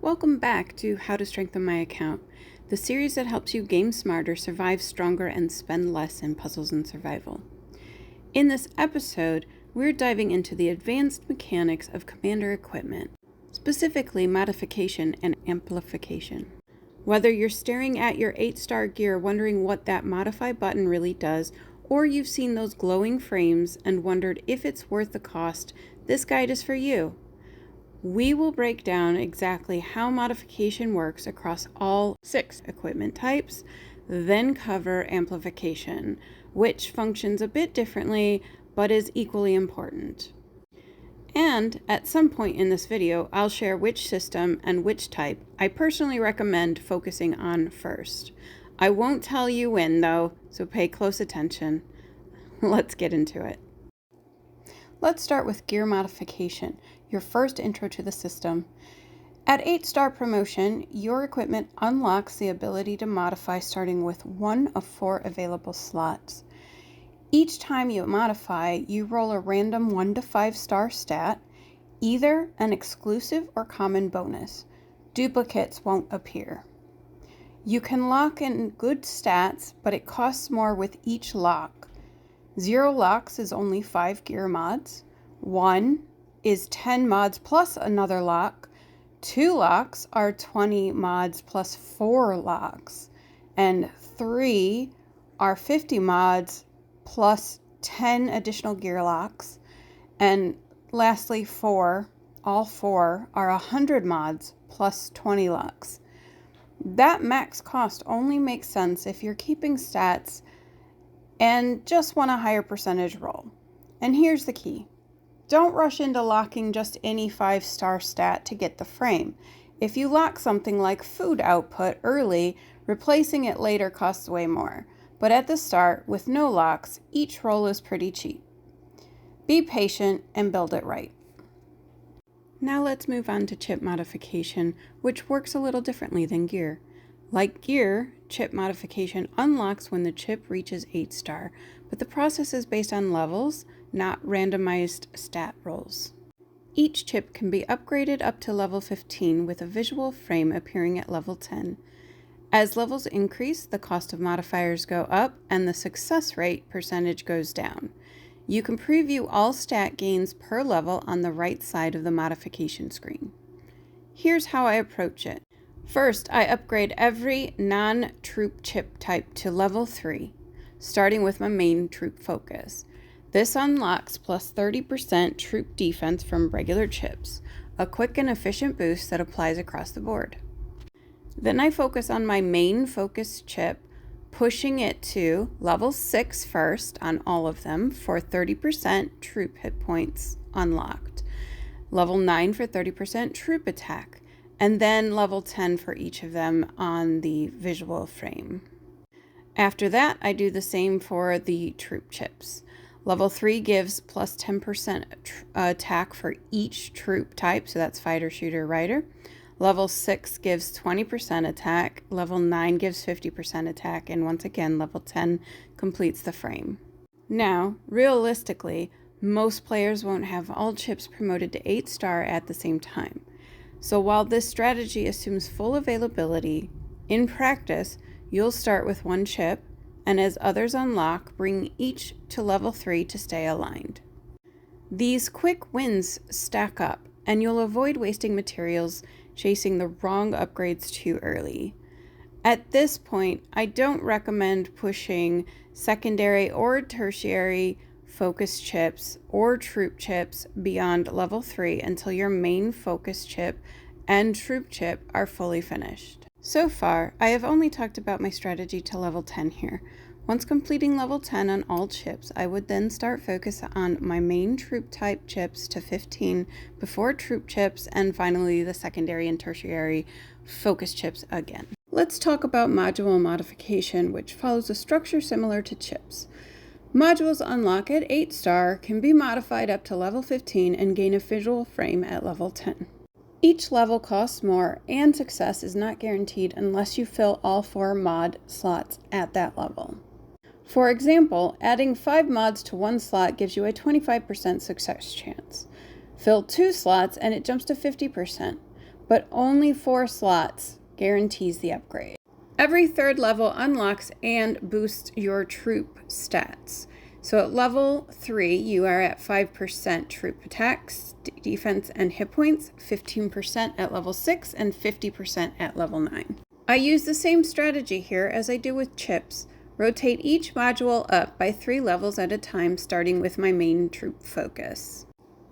Welcome back to How to Strengthen My Account, the series that helps you game smarter, survive stronger, and spend less in puzzles and survival. In this episode, we're diving into the advanced mechanics of commander equipment, specifically modification and amplification. Whether you're staring at your 8-star gear wondering what that modify button really does, or you've seen those glowing frames and wondered if it's worth the cost, this guide is for you. We will break down exactly how modification works across all 6 equipment types, then cover amplification, which functions a bit differently but is equally important. And at some point in this video, I'll share which system and which type I personally recommend focusing on first. I won't tell you when though, so pay close attention. Let's get into it. Let's start with gear modification, your first intro to the system. At 8-star promotion, your equipment unlocks the ability to modify starting with 1 of 4 available slots. Each time you modify, you roll a random 1 to 5-star stat, either an exclusive or common bonus. Duplicates won't appear. You can lock in good stats, but it costs more with each lock. 0 locks is only 5 gear mods. 1 is 10 mods plus another lock. 2 locks are 20 mods plus 4 locks. And 3 are 50 mods plus 10 additional gear locks. And lastly, all 4 are 100 mods plus 20 locks. That max cost only makes sense if you're keeping stats and just want a higher percentage roll. And here's the key. Don't rush into locking just any 5-star stat to get the frame. If you lock something like food output early, replacing it later costs way more. But at the start, with no locks, each roll is pretty cheap. Be patient and build it right. Now let's move on to chip modification, which works a little differently than gear. Like gear, chip modification unlocks when the chip reaches 8-star, but the process is based on levels, not randomized stat rolls. Each chip can be upgraded up to level 15 with a visual frame appearing at level 10. As levels increase, the cost of modifiers go up and the success rate percentage goes down. You can preview all stat gains per level on the right side of the modification screen. Here's how I approach it. First, I upgrade every non-troop chip type to level 3, starting with my main troop focus. This unlocks plus 30% troop defense from regular chips, a quick and efficient boost that applies across the board. Then I focus on my main focus chip, pushing it to level 6 first on all of them for 30% troop hit points unlocked, level 9 for 30% troop attack, and then level 10 for each of them on the visual frame. After that, I do the same for the troop chips. Level 3 gives plus 10% attack for each troop type, so that's fighter, shooter, rider. Level 6 gives 20% attack, level 9 gives 50% attack, and once again, level 10 completes the frame. Now, realistically, most players won't have all chips promoted to 8-star at the same time. So while this strategy assumes full availability, in practice, you'll start with 1 chip, and as others unlock, bring each to level 3 to stay aligned. These quick wins stack up, and you'll avoid wasting materials chasing the wrong upgrades too early. At this point, I don't recommend pushing secondary or tertiary focus chips or troop chips beyond level 3 until your main focus chip and troop chip are fully finished. So far, I have only talked about my strategy to level 10 here. Once completing level 10 on all chips, I would then start focus on my main troop type chips to 15 before troop chips, and finally the secondary and tertiary focus chips again. Let's talk about module modification, which follows a structure similar to chips. Modules unlock at 8-star, can be modified up to level 15, and gain a visual frame at level 10. Each level costs more, and success is not guaranteed unless you fill all 4 mod slots at that level. For example, adding 5 mods to 1 slot gives you a 25% success chance. Fill 2 slots and it jumps to 50%. but only 4 slots guarantees the upgrade. Every third level unlocks and boosts your troop stats. So at level 3, you are at 5% troop attacks, defense, and hit points, 15% at level 6, and 50% at level 9. I use the same strategy here as I do with chips. Rotate each module up by 3 levels at a time, starting with my main troop focus.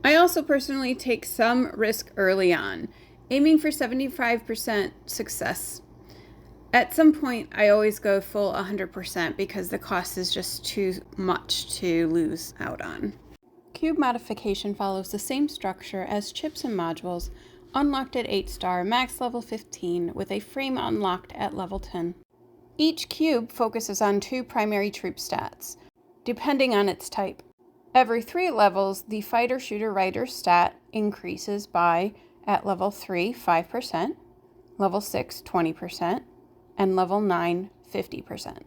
I also personally take some risk early on, aiming for 75% success. At some point, I always go full 100% because the cost is just too much to lose out on. Cube modification follows the same structure as chips and modules, unlocked at 8-star, max level 15, with a frame unlocked at level 10. Each cube focuses on 2 primary troop stats, depending on its type. Every 3 levels, the fighter, shooter, rider stat increases by, at level 3, 5%, level 6, 20%, and level 9, 50%.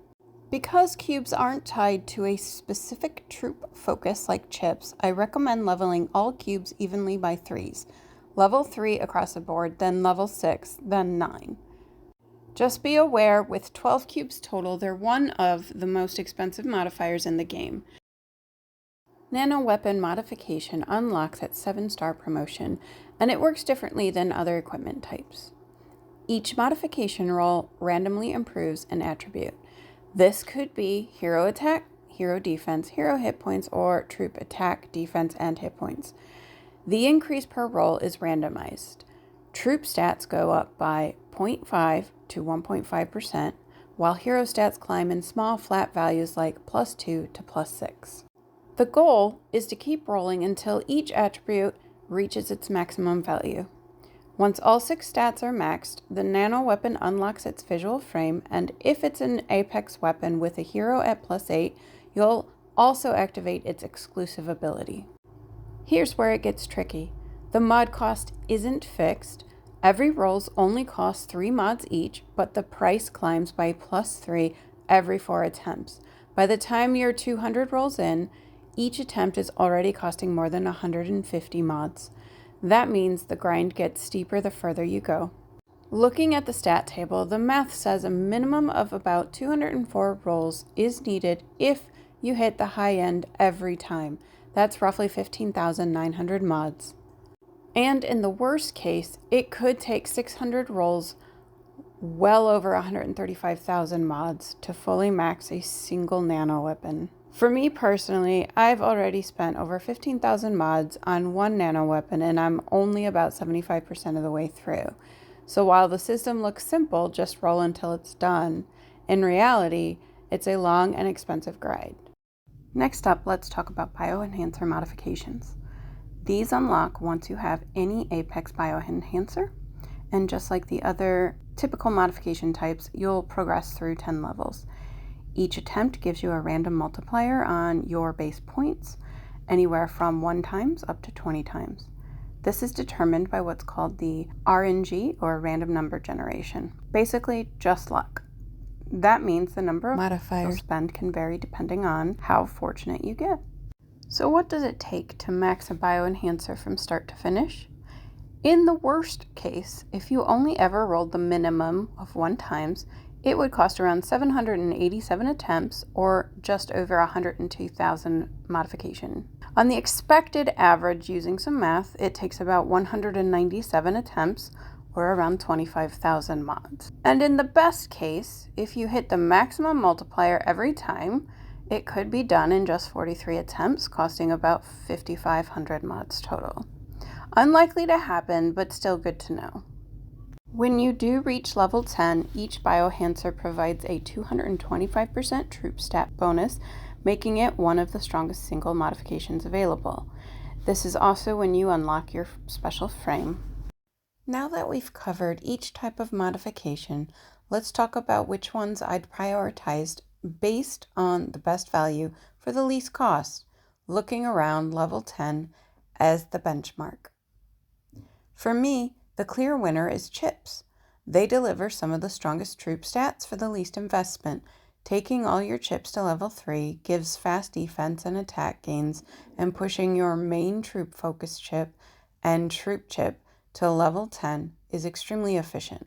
Because cubes aren't tied to a specific troop focus like chips, I recommend leveling all cubes evenly by 3s. Level 3 across the board, then level 6, then 9. Just be aware, with 12 cubes total, they're one of the most expensive modifiers in the game. Nanoweapon Modification unlocks at 7-star promotion, and it works differently than other equipment types. Each modification roll randomly improves an attribute. This could be hero attack, hero defense, hero hit points, or troop attack, defense, and hit points. The increase per roll is randomized. Troop stats go up by 0.5 to 1.5%, while hero stats climb in small flat values like +2 to +6. The goal is to keep rolling until each attribute reaches its maximum value. Once all 6 stats are maxed, the nanoweapon unlocks its visual frame, and if it's an apex weapon with a hero at +8, you'll also activate its exclusive ability. Here's where it gets tricky. The mod cost isn't fixed. Every rolls only costs 3 mods each, but the price climbs by +3 every 4 attempts. By the time you're 200 rolls in, each attempt is already costing more than 150 mods. That means the grind gets steeper the further you go. Looking at the stat table, the math says a minimum of about 204 rolls is needed if you hit the high end every time. That's roughly 15,900 mods. And in the worst case, it could take 600 rolls, well over 135,000 mods, to fully max a single nano weapon. For me personally, I've already spent over 15,000 mods on one nano weapon, and I'm only about 75% of the way through. So while the system looks simple, just roll until it's done, in reality, it's a long and expensive grind. Next up, let's talk about Bioenhancer Modifications. These unlock once you have any Apex Bioenhancer, and just like the other typical modification types, you'll progress through 10 levels. Each attempt gives you a random multiplier on your base points, anywhere from 1 times up to 20 times. This is determined by what's called the RNG, or random number generation. Basically, just luck. That means the number of modifiers you'll spend can vary depending on how fortunate you get. So what does it take to max a bioenhancer from start to finish? In the worst case, if you only ever rolled the minimum of 1 times, it would cost around 787 attempts, or just over 102,000 modification. On the expected average, using some math, it takes about 197 attempts, or around 25,000 mods. And in the best case, if you hit the maximum multiplier every time, it could be done in just 43 attempts, costing about 5,500 mods total. Unlikely to happen, but still good to know. When you do reach level 10, each Bioenhancer provides a 225% troop stat bonus, making it one of the strongest single modifications available. This is also when you unlock your special frame. Now that we've covered each type of modification, let's talk about which ones I'd prioritize based on the best value for the least cost, looking around level 10 as the benchmark. For me, the clear winner is chips. They deliver some of the strongest troop stats for the least investment. Taking all your chips to level 3 gives fast defense and attack gains, and pushing your main troop focus chip and troop chip to level 10 is extremely efficient.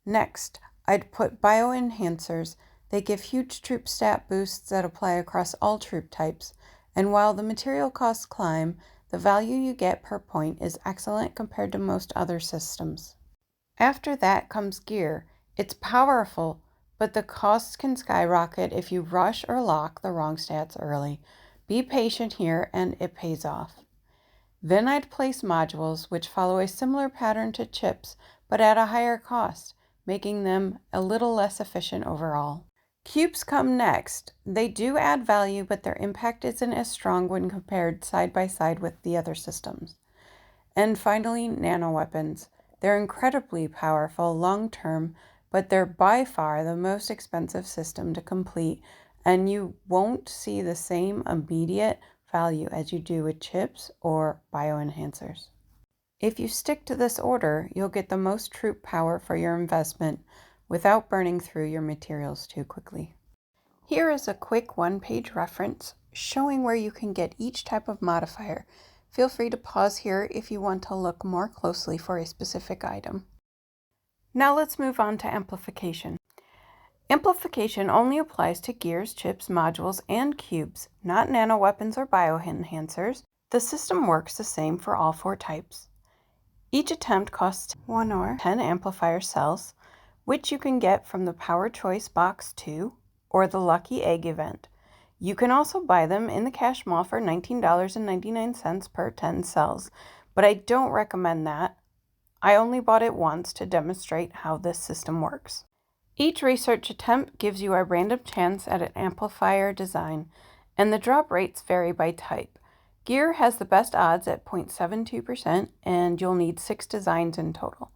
Next, I'd put Bioenhancers. They give huge troop stat boosts that apply across all troop types, and while the material costs climb, the value you get per point is excellent compared to most other systems. After that comes gear. It's powerful, but the costs can skyrocket if you rush or lock the wrong stats early. Be patient here and it pays off. Then I'd place modules, which follow a similar pattern to chips, but at a higher cost, making them a little less efficient overall. Cubes come next. They do add value, but their impact isn't as strong when compared side by side with the other systems. And finally, nanoweapons. They're incredibly powerful long term, but they're by far the most expensive system to complete, and you won't see the same immediate value as you do with chips or bioenhancers. If you stick to this order, you'll get the most troop power for your investment without burning through your materials too quickly. Here is a quick one-page reference showing where you can get each type of modifier. Feel free to pause here if you want to look more closely for a specific item. Now let's move on to amplification. Amplification only applies to gears, chips, modules, and cubes, not nanoweapons or bioenhancers. The system works the same for all 4 types. Each attempt costs 1 or 10 amplifier cells, which you can get from the Power Choice Box 2 or the Lucky Egg event. You can also buy them in the cash mall for $19.99 per 10 cells, but I don't recommend that. I only bought it once to demonstrate how this system works. Each research attempt gives you a random chance at an amplifier design, and the drop rates vary by type. Gear has the best odds at 0.72%, and you'll need 6 designs in total.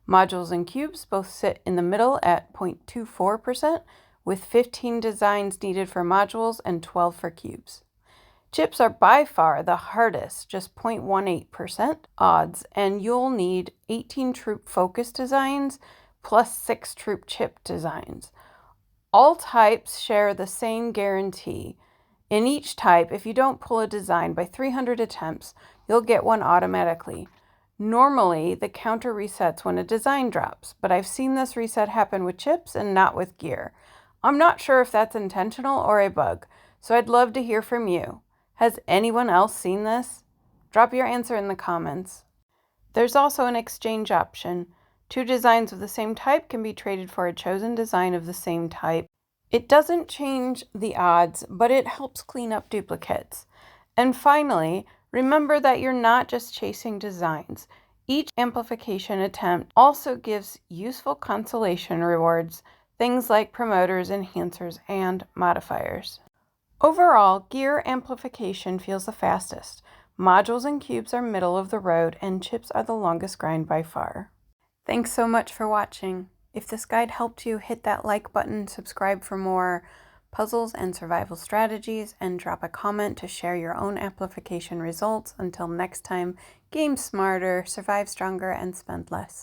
Modules and cubes both sit in the middle at 0.24%, with 15 designs needed for modules and 12 for cubes. Chips are by far the hardest, just 0.18% odds, and you'll need 18 troop focus designs plus 6 troop chip designs. All types share the same guarantee. In each type, if you don't pull a design by 300 attempts, you'll get one automatically. Normally, the counter resets when a design drops, but I've seen this reset happen with chips and not with gear. I'm not sure if that's intentional or a bug, so I'd love to hear from you. Has anyone else seen this? Drop your answer in the comments. There's also an exchange option. 2 designs of the same type can be traded for a chosen design of the same type. It doesn't change the odds, but it helps clean up duplicates. And finally, remember that you're not just chasing designs. Each amplification attempt also gives useful consolation rewards, things like promoters, enhancers, and modifiers. Overall, gear amplification feels the fastest. Modules and cubes are middle of the road, and chips are the longest grind by far. Thanks so much for watching. If this guide helped you, hit that like button, subscribe for more puzzles and survival strategies, and drop a comment to share your own amplification results. Until next time, game smarter, survive stronger, and spend less.